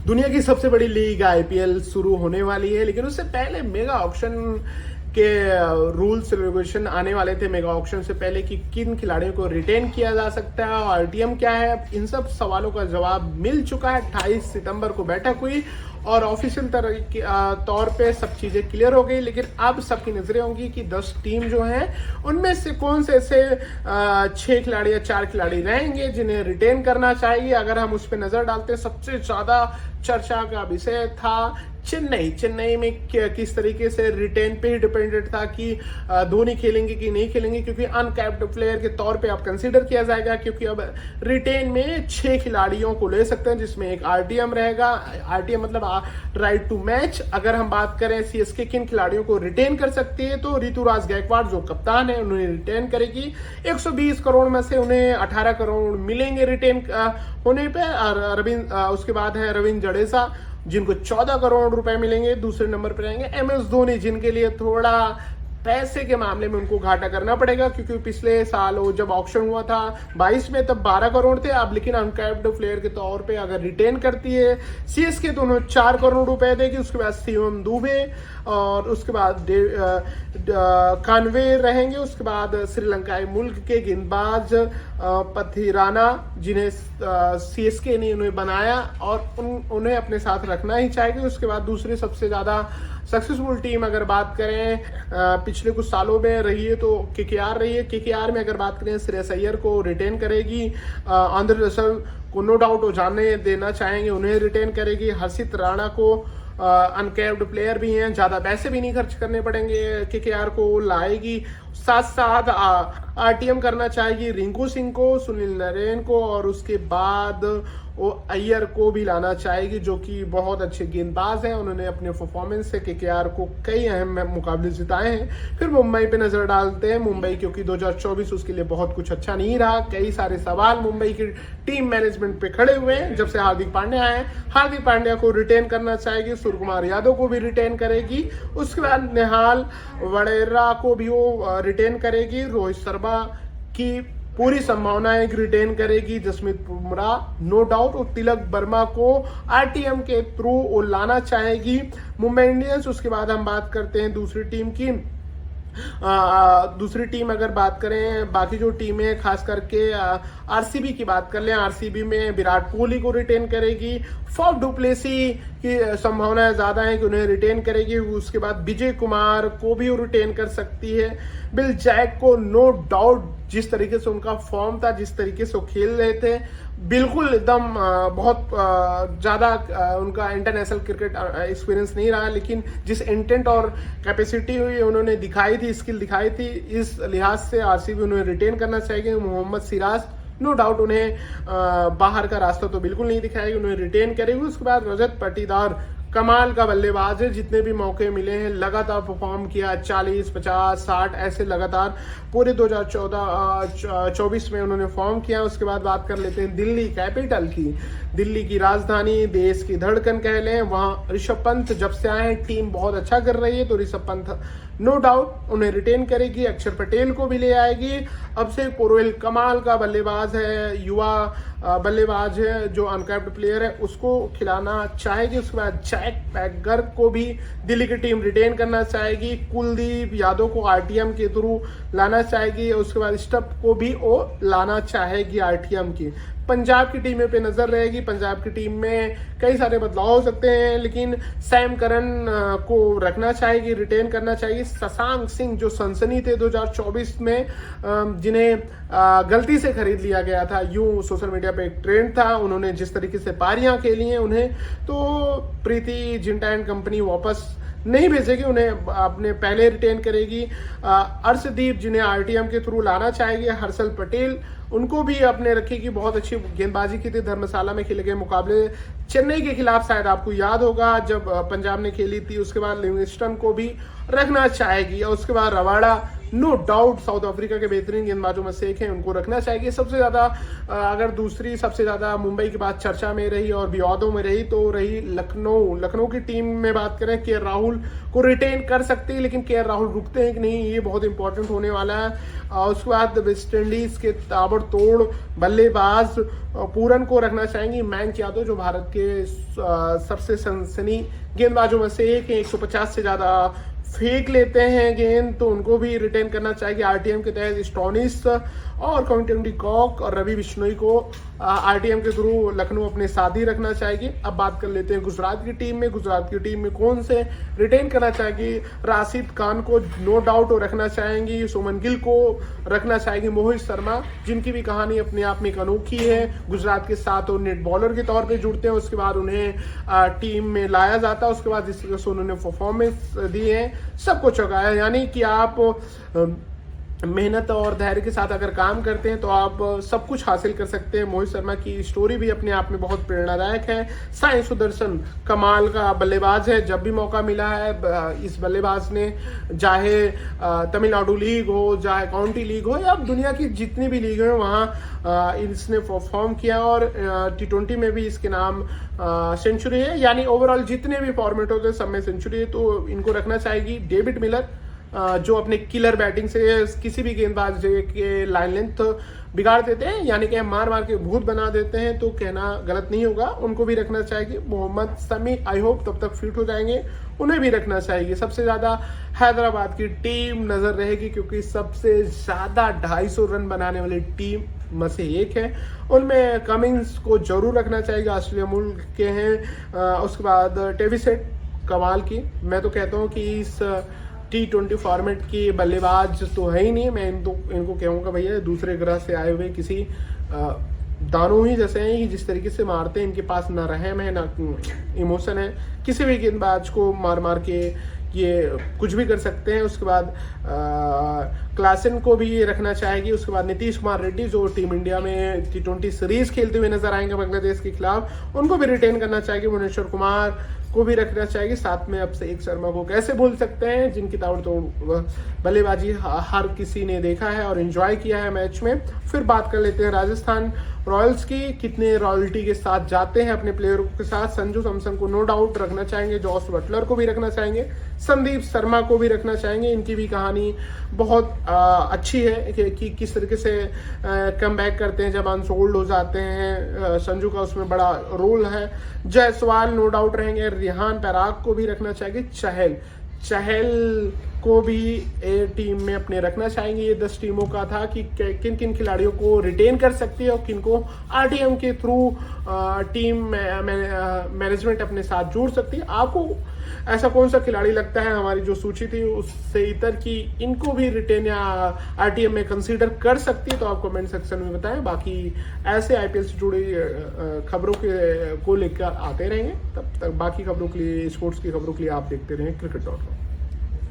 दुनिया की सबसे बड़ी लीग आईपीएल शुरू होने वाली है, लेकिन उससे पहले मेगा ऑक्शन के रूल्स रेगुलेशन आने वाले थे मेगा ऑक्शन से पहले कि किन खिलाड़ियों को रिटेन किया जा सकता है और आरटीएम क्या है। इन सब सवालों का जवाब मिल चुका है। 28 सितंबर को बैठक हुई और ऑफिशियल तौर पे सब चीज़ें क्लियर हो गई। लेकिन अब सबकी नजरें होंगी कि 10 टीम जो हैं उनमें से कौन से ऐसे 6 खिलाड़ी या 4 खिलाड़ी रहेंगे जिन्हें रिटेन करना चाहिए। अगर हम उस पर नजर डालते हैं, सबसे ज्यादा चर्चा का विषय था चेन्नई में किस तरीके से रिटेन पे ही डिपेंडेंट था कि धोनी खेलेंगे कि नहीं खेलेंगे, क्योंकि अनकैप्ड प्लेयर के तौर पे अब कंसीडर किया जाएगा। क्योंकि अब रिटेन में 6 खिलाड़ियों को ले सकते हैं, जिसमें एक आरटीएम रहेगा। आरटीएम मतलब राइट टू मैच। अगर हम बात करें सीएसके किन खिलाड़ियों को रिटेन कर सकती है, तो ऋतुराज गायकवाड़ जो कप्तान है उन्हें रिटेन करेगी। 120 करोड़ में से उन्हें 18 करोड़ मिलेंगे रिटेन होने पे। और उसके बाद है रविंद्र जडेजा जिनको 14 करोड़ रुपए मिलेंगे। दूसरे नंबर पर रहेंगे एमएस धोनी, जिनके लिए थोड़ा पैसे के मामले में उनको घाटा करना पड़ेगा, क्योंकि पिछले साल वो जब ऑक्शन हुआ था 22 में तब 12 करोड़ थे। अब लेकिन अनकैप्ड प्लेयर के तौर पे अगर रिटेन करती है सीएसके तो उन्हें 4 करोड़ रुपए देगी। उसके बाद शिवम दुबे और उसके बाद कानवे रहेंगे। उसके बाद श्रीलंकाई मुल्क के गेंदबाज पथिराना, जिन्हें सीएसके ने उन्हें बनाया और उन्हें अपने साथ रखना ही चाहेगी। उसके बाद दूसरी सबसे ज्यादा सक्सेसफुल टीम अगर बात करें पिछले कुछ सालों में रही है तो केकेआर रही है। केकेआर में अगर बात करें श्रेयस अय्यर को रिटेन करेगी। आंद्रे रसल को नो डाउट वो जाने देना चाहेंगे, उन्हें रिटेन करेगी। हर्षित राणा को अनकैप्ड प्लेयर भी हैं, ज्यादा पैसे भी नहीं खर्च करने पड़ेंगे, केकेआर को लाएगी। साथ साथ आरटीएम करना चाहेगी रिंकू सिंह को, सुनील नरेन को, और उसके बाद वो अय्यर को भी लाना चाहेगी जो कि बहुत अच्छे गेंदबाज हैं। उन्होंने अपने परफॉर्मेंस से केकेआर को कई अहम मुकाबले जिताए हैं। फिर मुंबई पे नजर डालते हैं। मुंबई क्योंकि 2024 उसके लिए बहुत कुछ अच्छा नहीं रहा। कई सारे सवाल मुंबई की टीम मैनेजमेंट पे खड़े हुए हैं जब से हार्दिक पांड्या आए। हार्दिक पांड्या को रिटेन करना चाहेगी, सूर्य कुमार यादव को भी रिटेन करेगी। उसके बाद निहाल वडेरा को भी वो रिटेन करेगी। रोहित शर्मा की पूरी संभावना है कि रिटेन करेगी। Jasprit Bumrah no doubt. और तिलक वर्मा को आरटीएम के थ्रू वो लाना चाहेगी मुंबई इंडियंस। उसके बाद हम बात करते हैं दूसरी टीम की। दूसरी टीम अगर बात करें, बाकी जो टीमें खास करके आरसीबी की बात कर लें, आरसीबी में विराट कोहली को रिटेन करेगी। फॉफ डुप्लेसी की संभावनाएं ज्यादा है कि उन्हें रिटेन करेगी। उसके बाद विजय कुमार को भी वो रिटेन कर सकती है। बिल जैक को नो डाउट, जिस तरीके से उनका फॉर्म था, जिस तरीके से वो खेल रहे थे, बिल्कुल एकदम बहुत ज्यादा उनका इंटरनेशनल क्रिकेट एक्सपीरियंस नहीं रहा, लेकिन जिस इंटेंट और कैपेसिटी हुई उन्होंने दिखाई थी, स्किल दिखाई थी, इस लिहाज से आरसीबी उन्हें रिटेन करना चाहिए। मोहम्मद सिराज नो डाउट उन्हें बाहर का रास्ता तो बिल्कुल नहीं दिखाएगी, उन्हें रिटेन करेगी। उसके बाद रजत पाटीदार कमाल का बल्लेबाज है, जितने भी मौके मिले हैं लगातार परफॉर्म किया। 40, 50, 60 ऐसे लगातार पूरे 2024 में उन्होंने फॉर्म किया। उसके बाद बात कर लेते हैं दिल्ली कैपिटल की। दिल्ली की राजधानी, देश की धड़कन कह लें, वहां ऋषभ पंत जब से आए टीम बहुत अच्छा कर रही है, तो ऋषभ पंत नो डाउट उन्हें रिटेन करेगी। अक्षर पटेल को भी ले आएगी। अभिषेक पोरेल कमाल का बल्लेबाज है, युवा बल्लेबाज है जो अनकैप्ड प्लेयर है, उसको खिलाना चाहेगी। उसके बाद जैक पैगर को भी दिल्ली की टीम रिटेन करना चाहेगी। कुलदीप यादव को आरटीएम के थ्रू लाना चाहेगी। उसके बाद स्टप को भी वो लाना चाहेगी आरटीएम की। पंजाब की टीमें पे नजर रहेगी। पंजाब की टीम में कई सारे बदलाव हो सकते हैं, लेकिन सैम करन को रखना चाहेगी, रिटेन करना चाहिए। शशांक सिंह जो सनसनी थे 2024 में, जिन्हें गलती से खरीद लिया गया था, यूं सोशल मीडिया पे एक ट्रेंड था, उन्होंने जिस तरीके से पारियां खेली हैं उन्हें तो प्रीति जिंटा एंड कंपनी वापस नहीं भेजेगी, उन्हें अपने पहले रिटेन करेगी। अर्शदीप जिन्हें आरटीएम के थ्रू लाना चाहेगी। हर्षल पटेल उनको भी अपने रखेगी, बहुत अच्छी गेंदबाजी की थी धर्मशाला में खेले गए मुकाबले चेन्नई के खिलाफ, शायद आपको याद होगा जब पंजाब ने खेली थी। उसके बाद लिविंगस्टन को भी रखना चाहेगी। और उसके बाद Rabada no doubt South Africa के बेहतरीन गेंदबाजों में से एक हैं, उनको रखना चाहिए। सबसे ज़्यादा अगर दूसरी सबसे ज़्यादा मुंबई की बात चर्चा में रही और विवादों में रही तो रही लखनऊ की टीम में बात करें, के राहुल को रिटेन कर सकती है, लेकिन के राहुल रुकते हैं कि नहीं ये बहुत इंपॉर्टेंट होने वाला है। उसके बाद वेस्ट इंडीज के ताबड़तोड़ बल्लेबाज पूरन को रखना चाहेंगे। मयंक यादव जो भारत के सबसे सनसनी गेंदबाजों में से एक है, 150 से ज़्यादा फेंक लेते हैं गेंद, तो उनको भी रिटेन करना चाहिए। आरटीएम के तहत स्टोनिस और काउंटिंग कॉक और रवि बिश्नोई को आरटीएम के थ्रू लखनऊ अपने साथ ही रखना चाहिए। अब बात कर लेते हैं गुजरात की टीम में। गुजरात की टीम में कौन से रिटेन करना चाहिए? राशिद खान को नो डाउट रखना चाहेंगी, सुमन गिल को रखना चाहेंगी, मोहित शर्मा जिनकी भी कहानी अपने आप में एक अनोखी है। गुजरात के साथ वो नेट बॉलर के तौर पे जुड़ते हैं, उसके बाद उन्हें टीम में लाया जाता है, उसके बाद जिस तरह से उन्होंने परफॉर्मेंस दी है सबको चौंकाया। यानी कि आप मेहनत और धैर्य के साथ अगर काम करते हैं तो आप सब कुछ हासिल कर सकते हैं। मोहित शर्मा की स्टोरी भी अपने आप में बहुत प्रेरणादायक है। साई सुदर्शन कमाल का बल्लेबाज है, जब भी मौका मिला है इस बल्लेबाज ने, चाहे तमिलनाडु लीग हो, चाहे काउंटी लीग हो या दुनिया की जितनी भी लीग है वहाँ इसने परफॉर्म किया और T20 में भी इसके नाम सेंचुरी है। यानी ओवरऑल जितने भी फॉर्मेट होते हैं सब में सेंचुरी है, तो इनको रखना चाहिए। डेविड मिलर जो अपने किलर बैटिंग से किसी भी गेंदबाज के लाइन लेंथ बिगाड़ देते हैं, यानी कि मार मार के भूत बना देते हैं, तो कहना गलत नहीं होगा, उनको भी रखना चाहिए। मोहम्मद शमी आई होप तब तक फिट हो जाएंगे, उन्हें भी रखना चाहिए। सबसे ज़्यादा हैदराबाद की टीम नज़र रहेगी क्योंकि सबसे ज़्यादा 250 रन बनाने वाली टीम में से एक है। उनमें कमिंस को जरूर रखना चाहिए, ऑस्ट्रेलिया मुल्क के हैं। उसके बाद टेविसेट कमाल की, मैं तो कहता हूँ कि इस T20 फॉर्मेट की बल्लेबाज तो है ही नहीं। मैं इनको कहूँगा भैया दूसरे ग्रह से आए हुए किसी दानों ही जैसे हैं, कि जिस तरीके से मारते हैं, इनके पास ना रहम है ना इमोशन है, किसी भी गेंदबाज को मार मार के ये कुछ भी कर सकते हैं। उसके बाद क्लासन को भी रखना चाहिए। उसके बाद नीतीश कुमार रेड्डी जो टीम इंडिया में T20 सीरीज खेलते हुए नजर आएंगे बांग्लादेश के खिलाफ, उनको भी रिटेन करना चाहिए। भुवनेश्वर कुमार को भी रखना चाहिए। साथ में अब से एक शर्मा को कैसे भूल सकते हैं, जिनकी ताबड़तोड़ बल्लेबाजी हर किसी ने देखा है और एंजॉय किया है मैच में। फिर बात कर लेते हैं राजस्थान रॉयल्स की, कितने रॉयल्टी के साथ जाते हैं अपने प्लेयरों के साथ। संजू सैमसन को नो डाउट रखना चाहेंगे, जॉस बटलर को भी रखना चाहेंगे, संदीप शर्मा को भी रखना चाहेंगे। इनकी भी कहानी बहुत अच्छी है कि किस तरीके से कम बैक करते हैं जब अनसोल्ड हो जाते हैं। संजू का उसमें बड़ा रोल है। जायसवाल नो डाउट रहेंगे, रिहान पराग को भी रखना चाहिए। चहल को भी टीम में अपने रखना चाहेंगे। ये 10 टीमों का था कि किन किन खिलाड़ियों को रिटेन कर सकती है और किन को आरटीएम के थ्रू टीम मैनेजमेंट अपने साथ जोड़ सकती है। आपको ऐसा कौन सा खिलाड़ी लगता है हमारी जो सूची थी उससे इतर की इनको भी रिटेन या आरटीएम में कंसीडर कर सकती है, तो आप कमेंट सेक्शन में बताएं। बाकी ऐसे आईपीएल से जुड़ी खबरों को लेकर आते रहेंगे। तब तक बाकी खबरों के लिए, स्पोर्ट्स की खबरों के लिए आप देखते रहें cricket.com।